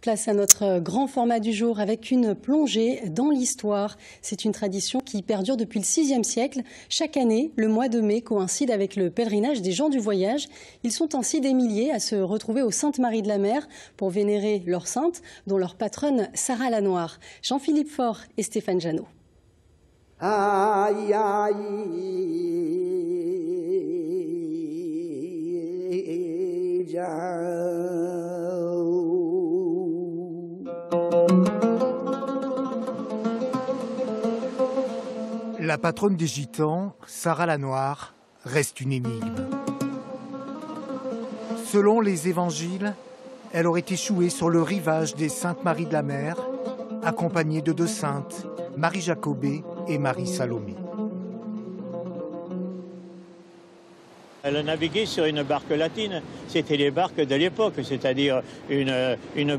Place à notre grand format du jour avec une plongée dans l'histoire. C'est une tradition qui perdure depuis le VIe siècle. Chaque année, le mois de mai coïncide avec le pèlerinage des gens du voyage. Ils sont ainsi des milliers à se retrouver au Sainte-Marie de la Mer pour vénérer leur sainte, dont leur patronne Sarah la Noire. Jean-Philippe Faure et Stéphane Janot. Aïe, aïe, La patronne des Gitans, Sarah la Noire, reste une énigme. Selon les évangiles, elle aurait échoué sur le rivage des Sainte-Marie de la Mer, accompagnée de deux saintes, Marie Jacobée et Marie Salomé. Elle a navigué sur une barque latine. C'était les barques de l'époque, c'est-à-dire une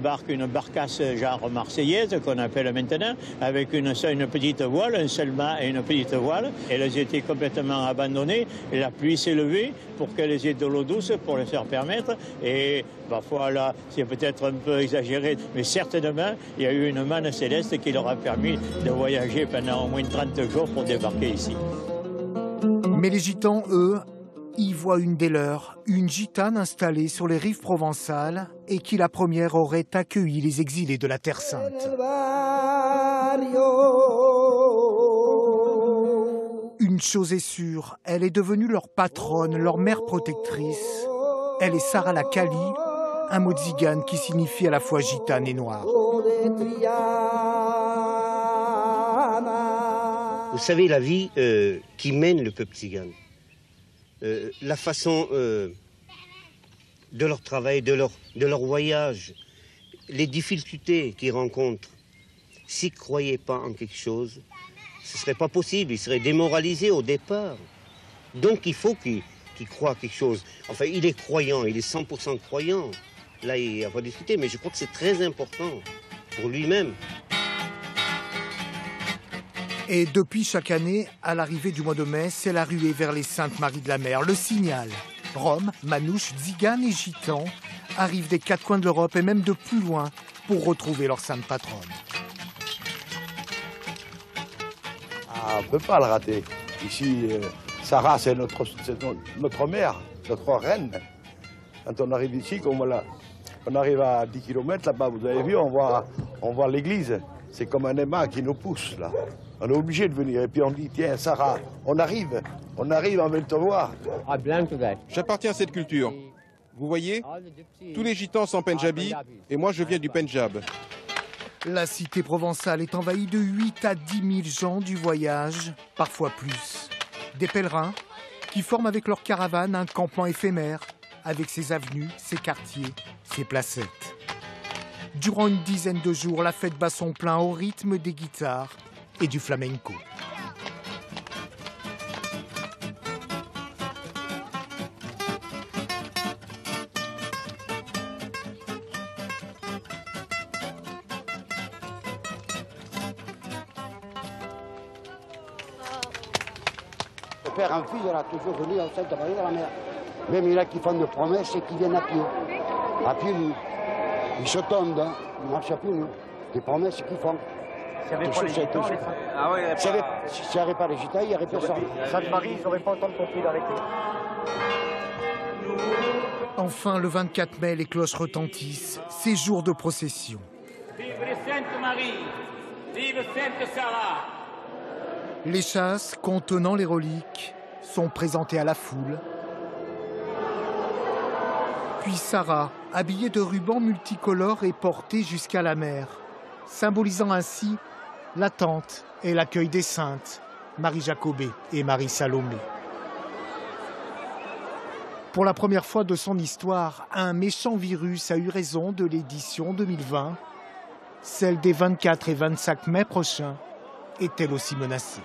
barcasse genre marseillaise qu'on appelle maintenant, avec une petite voile, un seul mât et une petite voile. Elles étaient complètement abandonnées. La pluie s'est levée pour qu'elles aient de l'eau douce pour les faire permettre. Et parfois là, c'est peut-être un peu exagéré, mais certainement, il y a eu une manne céleste qui leur a permis de voyager pendant au moins 30 jours pour débarquer ici. Mais les Gitans, eux, y voit une des leurs, une gitane installée sur les rives provençales et qui la première aurait accueilli les exilés de la Terre Sainte. Une chose est sûre, elle est devenue leur patronne, leur mère protectrice. Elle est Sarah la Kali, un mot tzigane qui signifie à la fois gitane et noire. Vous savez, la vie qui mène le peuple tzigane, la façon de leur travail, de leur voyage, les difficultés qu'ils rencontrent. S'ils ne croyaient pas en quelque chose, ce ne serait pas possible, ils seraient démoralisés au départ. Donc il faut qu'ils croient à quelque chose. Enfin, il est croyant, il est 100% croyant. Là, il n'y a pas de discuter, mais je crois que c'est très important pour lui-même. Et depuis chaque année, à l'arrivée du mois de mai, c'est la ruée vers les Saintes-Marie de la Mer, le signal. Roms, Manouches, Tziganes et Gitans arrivent des quatre coins de l'Europe et même de plus loin pour retrouver leur sainte patronne. Ah, on ne peut pas le rater. Ici, Sarah, c'est notre mère, notre reine. Quand on arrive ici, comme on arrive à 10 km là-bas, vous avez vu, on voit l'église. C'est comme un aimant qui nous pousse, là. On est obligé de venir. Et puis on dit, tiens, Sarah, on arrive, on veut te voir. J'appartiens à cette culture. Vous voyez, tous les gitans sont pendjabis, et moi je viens du Pendjab. La cité provençale est envahie de 8 à 10 000 gens du voyage, parfois plus. Des pèlerins qui forment avec leur caravane un campement éphémère, avec ses avenues, ses quartiers, ses placettes. Durant une dizaine de jours, la fête bat son plein au rythme des guitares et du flamenco. Le père en fils, elle a toujours venu au Sainte-Marie de la Mer. Même il y en a qui font des promesses et qui viennent à pied nus. Ils se tondent, hein. Ils marchent à pied nus. Des promesses qu'ils font. S'il n'y avait pas les gitans, S'il n'y avait pas les gitans, il n'y aurait personne. Sainte-Marie, ils n'auraient pas autant de pompiers avec eux. Enfin, le 24 mai, les cloches retentissent. C'est jour de procession. Vive Sainte Marie, vive Sainte Sarah. Les chasses contenant les reliques sont présentées à la foule. Puis Sarah, habillée de rubans multicolores, est portée jusqu'à la mer, symbolisant ainsi l'attente et l'accueil des saintes, Marie Jacobée et Marie Salomé. Pour la première fois de son histoire, un méchant virus a eu raison de l'édition 2020. Celle des 24 et 25 mai prochains est elle aussi menacée.